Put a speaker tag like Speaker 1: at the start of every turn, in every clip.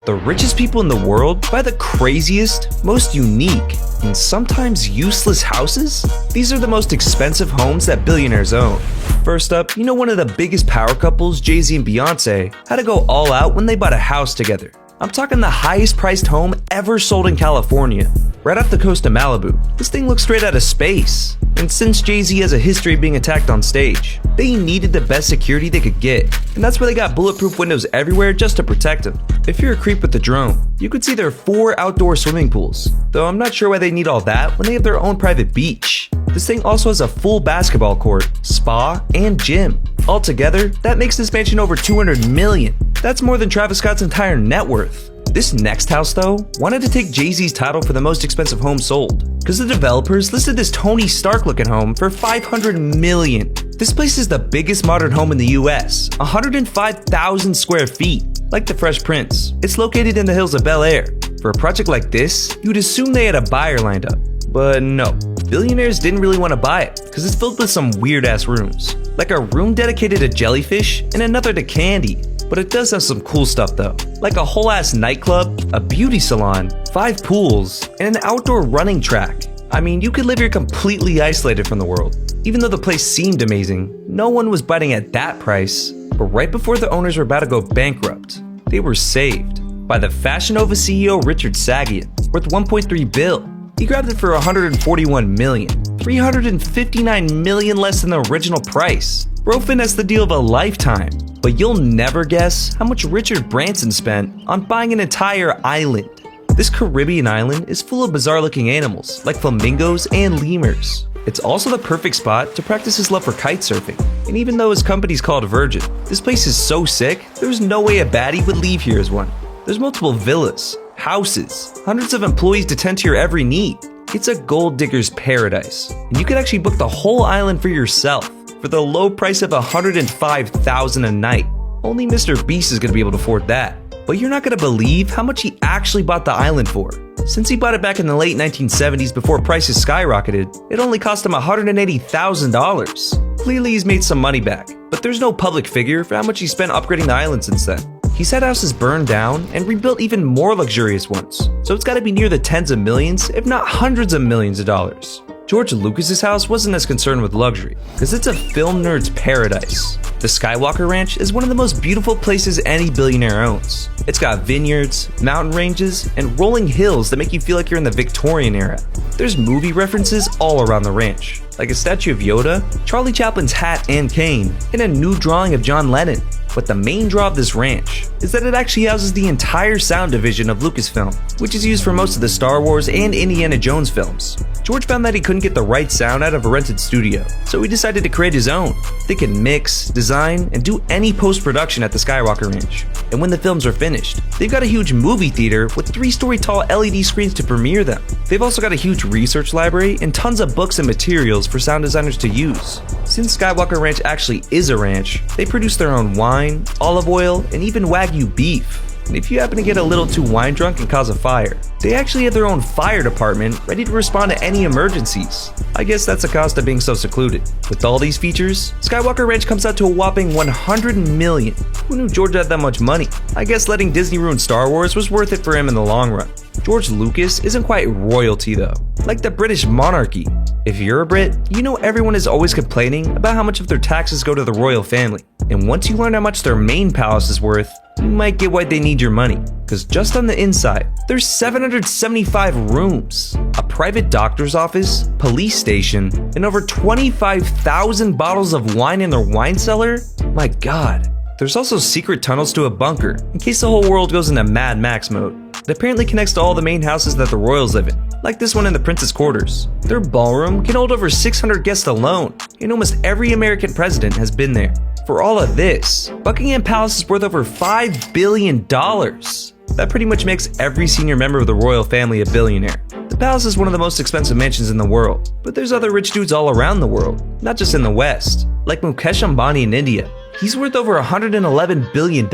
Speaker 1: The richest people in the world buy the craziest, most unique, and sometimes useless houses? These are the most expensive homes that billionaires own. First up, you know one of the biggest power couples, Jay-Z and Beyonce, had to go all out when they bought a house together. I'm talking the highest priced home ever sold in California, right off the coast of Malibu. This thing looks straight out of space. And since Jay-Z has a history of being attacked on stage, they needed the best security they could get. And that's why they got bulletproof windows everywhere just to protect him. If you're a creep with the drone, you could see their 4 outdoor swimming pools. Though I'm not sure why they need all that when they have their own private beach. This thing also has a full basketball court, spa, and gym. Altogether, that makes this mansion over $200 million. That's more than Travis Scott's entire net worth. This next house, though, wanted to take Jay-Z's title for the most expensive home sold, because the developers listed this Tony Stark-looking home for $500 million. This place is the biggest modern home in the US, 105,000 square feet, like the Fresh Prince. It's located in the hills of Bel Air. For a project like this, you'd assume they had a buyer lined up, but no. Billionaires didn't really want to buy it, because it's filled with some weird-ass rooms, like a room dedicated to jellyfish and another to candy. But it does have some cool stuff though, like a whole ass nightclub, a beauty salon, 5 pools, and an outdoor running track. I mean, you could live here completely isolated from the world. Even though the place seemed amazing, no one was biting at that price. But right before the owners were about to go bankrupt, they were saved by the Fashion Nova CEO Richard Sagian, worth $1.3 billion. He grabbed it for $141 million, $359 million less than the original price. Bro finessed the deal of a lifetime. But you'll never guess how much Richard Branson spent on buying an entire island. This Caribbean island is full of bizarre-looking animals, like flamingos and lemurs. It's also the perfect spot to practice his love for kite surfing. And even though his company's called Virgin, this place is so sick, there's no way a baddie would leave here as one. There's multiple villas, houses, hundreds of employees to tend to your every need. It's a gold digger's paradise, and you could actually book the whole island for yourself for the low price of $105,000 a night. Only Mr. Beast is going to be able to afford that. But you're not going to believe how much he actually bought the island for. Since he bought it back in the late 1970s before prices skyrocketed, it only cost him $180,000. Clearly he's made some money back, but there's no public figure for how much he spent upgrading the island since then. He's had houses burned down and rebuilt even more luxurious ones, so it's got to be near the tens of millions, if not hundreds of millions of dollars. George Lucas's house wasn't as concerned with luxury, because it's a film nerd's paradise. The Skywalker Ranch is one of the most beautiful places any billionaire owns. It's got vineyards, mountain ranges, and rolling hills that make you feel like you're in the Victorian era. There's movie references all around the ranch, like a statue of Yoda, Charlie Chaplin's hat and cane, and a new drawing of John Lennon. But the main draw of this ranch is that it actually houses the entire sound division of Lucasfilm, which is used for most of the Star Wars and Indiana Jones films. George found that he couldn't get the right sound out of a rented studio, so he decided to create his own. They can mix, design, and do any post-production at the Skywalker Ranch. And when the films are finished, they've got a huge movie theater with 3-story tall LED screens to premiere them. They've also got a huge research library and tons of books and materials for sound designers to use. Since Skywalker Ranch actually is a ranch, they produce their own wine, olive oil, and even Wagyu beef. And if you happen to get a little too wine drunk and cause a fire, they actually have their own fire department ready to respond to any emergencies. I guess that's the cost of being so secluded. With all these features, Skywalker Ranch comes out to a whopping $100 million. Who knew George had that much money? I guess letting Disney ruin Star Wars was worth it for him in the long run. George Lucas isn't quite royalty though, like the British monarchy. If you're a Brit, you know everyone is always complaining about how much of their taxes go to the royal family. And once you learn how much their main palace is worth, you might get why they need your money. Because just on the inside, there's 775 rooms, a private doctor's office, police station, and over 25,000 bottles of wine in their wine cellar? My god. There's also secret tunnels to a bunker, in case the whole world goes into Mad Max mode. It apparently connects to all the main houses that the royals live in, like this one in the Prince's Quarters. Their ballroom can hold over 600 guests alone, and almost every American president has been there. For all of this, Buckingham Palace is worth over $5 billion. That pretty much makes every senior member of the royal family a billionaire. The palace is one of the most expensive mansions in the world, but there's other rich dudes all around the world, not just in the West, like Mukesh Ambani in India. He's worth over $111 billion.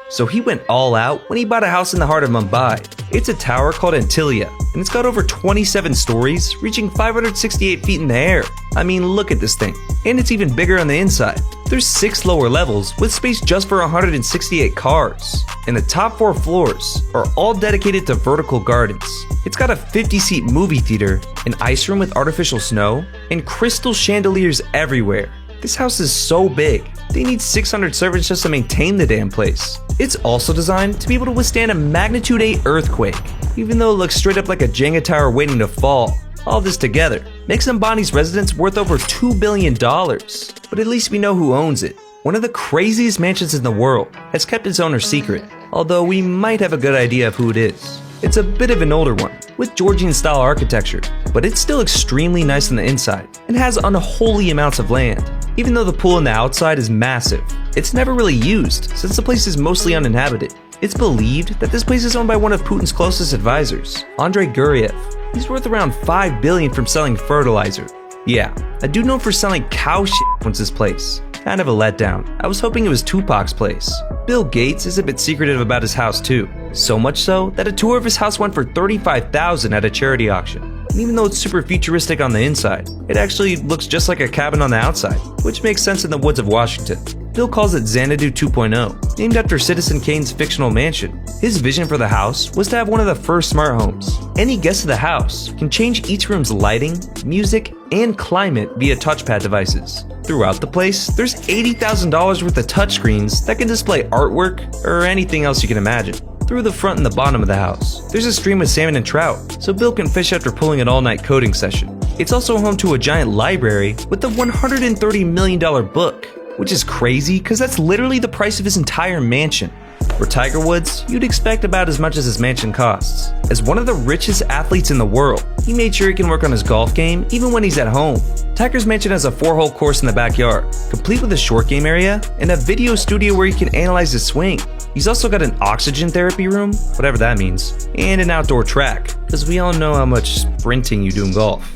Speaker 1: So he went all out when he bought a house in the heart of Mumbai. It's a tower called Antilia, and it's got over 27 stories, reaching 568 feet in the air. I mean, look at this thing. And it's even bigger on the inside. There's 6 lower levels with space just for 168 cars, and the top 4 floors are all dedicated to vertical gardens. It's got a 50-seat movie theater, an ice room with artificial snow, and crystal chandeliers everywhere. This house is so big, they need 600 servants just to maintain the damn place. It's also designed to be able to withstand a magnitude 8 earthquake, even though it looks straight up like a Jenga tower waiting to fall. All this together makes Ambani's residence worth over $2 billion, but at least we know who owns it. One of the craziest mansions in the world has kept its owner secret, although we might have a good idea of who it is. It's a bit of an older one, with Georgian-style architecture, but it's still extremely nice on the inside and has unholy amounts of land. Even though the pool on the outside is massive, it's never really used since the place is mostly uninhabited. It's believed that this place is owned by one of Putin's closest advisors, Andrei Guriev. He's worth around $5 billion from selling fertilizer. Yeah, a dude known for selling cow shit owns this place. Kind of a letdown. I was hoping it was Tupac's place. Bill Gates is a bit secretive about his house too. So much so that a tour of his house went for $35,000 at a charity auction. And even though it's super futuristic on the inside, it actually looks just like a cabin on the outside, which makes sense in the woods of Washington. Bill calls it Xanadu 2.0, named after Citizen Kane's fictional mansion. His vision for the house was to have one of the first smart homes. Any guest of the house can change each room's lighting, music, and climate via touchpad devices. Throughout the place, there's $80,000 worth of touchscreens that can display artwork or anything else you can imagine. Through the front and the bottom of the house, there's a stream of salmon and trout, so Bill can fish after pulling an all-night coding session. It's also home to a giant library with a $130 million book, which is crazy because that's literally the price of his entire mansion. For Tiger Woods, you'd expect about as much as his mansion costs. As one of the richest athletes in the world, he made sure he can work on his golf game even when he's at home. Tiger's mansion has a 4-hole course in the backyard, complete with a short game area and a video studio where he can analyze his swing. He's also got an oxygen therapy room, whatever that means, and an outdoor track, because we all know how much sprinting you do in golf.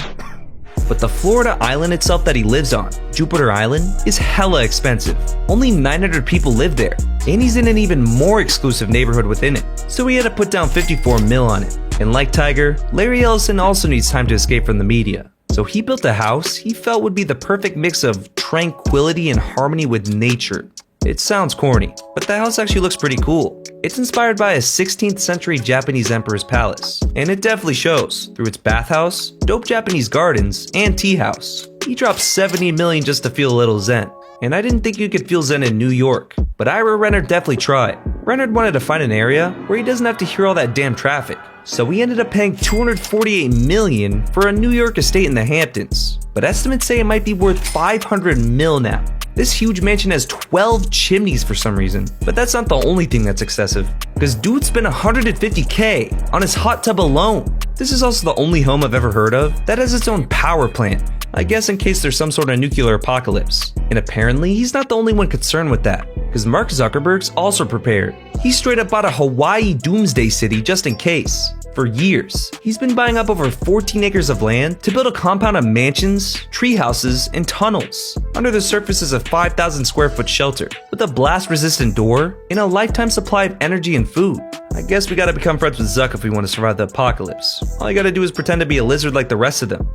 Speaker 1: But the Florida island itself that he lives on, Jupiter Island, is hella expensive. Only 900 people live there, and he's in an even more exclusive neighborhood within it, so he had to put down 54 mil on it. And like Tiger, Larry Ellison also needs time to escape from the media. So he built a house he felt would be the perfect mix of tranquility and harmony with nature. It sounds corny, but the house actually looks pretty cool. It's inspired by a 16th century Japanese emperor's palace, and it definitely shows through its bathhouse, dope Japanese gardens, and tea house. He dropped $70 million just to feel a little zen, and I didn't think you could feel zen in New York, but Ira Renard definitely tried. Renard wanted to find an area where he doesn't have to hear all that damn traffic, so he ended up paying $248 million for a New York estate in the Hamptons, but estimates say it might be worth $500 mil now. This huge mansion has 12 chimneys for some reason, but that's not the only thing that's excessive, because dude spent $150K on his hot tub alone. This is also the only home I've ever heard of that has its own power plant, I guess in case there's some sort of nuclear apocalypse. And apparently he's not the only one concerned with that, because Mark Zuckerberg's also prepared. He straight up bought a Hawaii doomsday city just in case. For years, he's been buying up over 14 acres of land to build a compound of mansions, tree houses, and tunnels. Under the surface is a 5,000 square foot shelter with a blast-resistant door and a lifetime supply of energy and food. I guess we gotta become friends with Zuck if we want to survive the apocalypse. All you gotta do is pretend to be a lizard like the rest of them.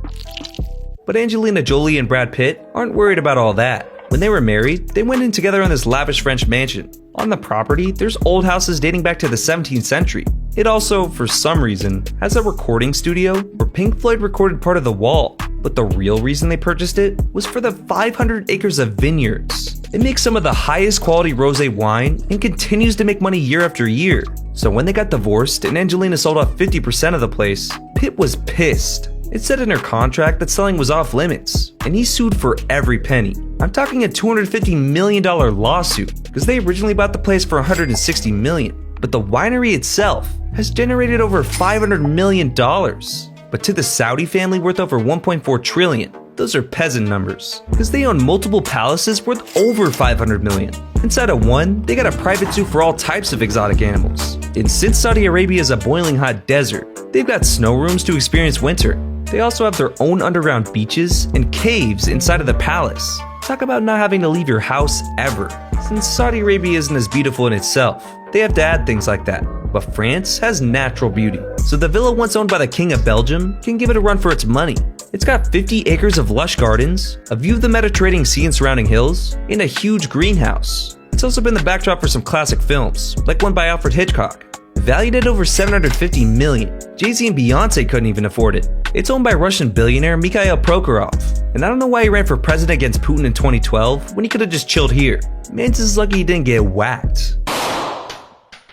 Speaker 1: But Angelina Jolie and Brad Pitt aren't worried about all that. When they were married, they went in together on this lavish French mansion. On the property, there's old houses dating back to the 17th century. It also, for some reason, has a recording studio where Pink Floyd recorded part of the wall. But the real reason they purchased it was for the 500 acres of vineyards. It makes some of the highest quality rosé wine and continues to make money year after year. So when they got divorced and Angelina sold off 50% of the place, Pitt was pissed. It said in her contract that selling was off limits, and he sued for every penny. I'm talking a $250 million lawsuit, because they originally bought the place for $160 million, but the winery itself has generated over $500 million. But to the Saudi family worth over $1.4 trillion, those are peasant numbers, because they own multiple palaces worth over $500 million. Inside of one, they got a private zoo for all types of exotic animals. And since Saudi Arabia is a boiling hot desert, they've got snow rooms to experience winter. They also have their own underground beaches and caves inside of the palace. Talk about not having to leave your house ever. Since Saudi Arabia isn't as beautiful in itself, they have to add things like that. But France has natural beauty, so the villa once owned by the King of Belgium can give it a run for its money. It's got 50 acres of lush gardens, a view of the Mediterranean Sea and surrounding hills, and a huge greenhouse. It's also been the backdrop for some classic films, like one by Alfred Hitchcock. Valued at over $750 million, Jay-Z and Beyonce couldn't even afford it. It's owned by Russian billionaire Mikhail Prokhorov, and I don't know why he ran for president against Putin in 2012 when he could have just chilled here. Man's just lucky he didn't get whacked.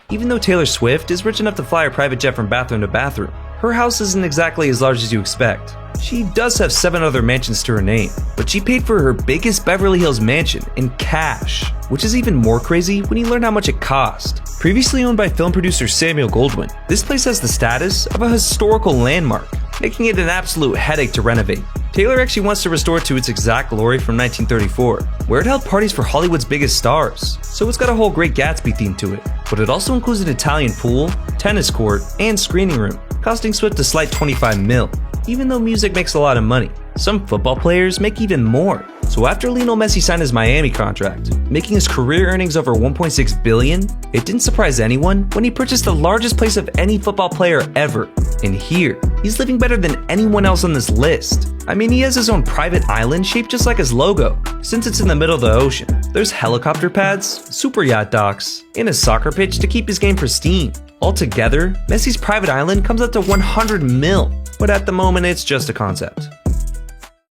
Speaker 1: Even though Taylor Swift is rich enough to fly her private jet from bathroom to bathroom, her house isn't exactly as large as you expect. She does have 7 other mansions to her name, but she paid for her biggest Beverly Hills mansion in cash, which is even more crazy when you learn how much it cost. Previously owned by film producer Samuel Goldwyn, this place has the status of a historical landmark, making it an absolute headache to renovate. Taylor actually wants to restore it to its exact glory from 1934, where it held parties for Hollywood's biggest stars, so it's got a whole Great Gatsby theme to it. But it also includes an Italian pool, tennis court, and screening room, costing Swift a slight $25 million. Even though music makes a lot of money, some football players make even more. So after Lionel Messi signed his Miami contract, making his career earnings over $1.6 billion, it didn't surprise anyone when he purchased the largest place of any football player ever. And here, he's living better than anyone else on this list. I mean, he has his own private island shaped just like his logo, since it's in the middle of the ocean. There's helicopter pads, super yacht docks, and a soccer pitch to keep his game pristine. Altogether, Messi's private island comes up to $100 million, but at the moment it's just a concept.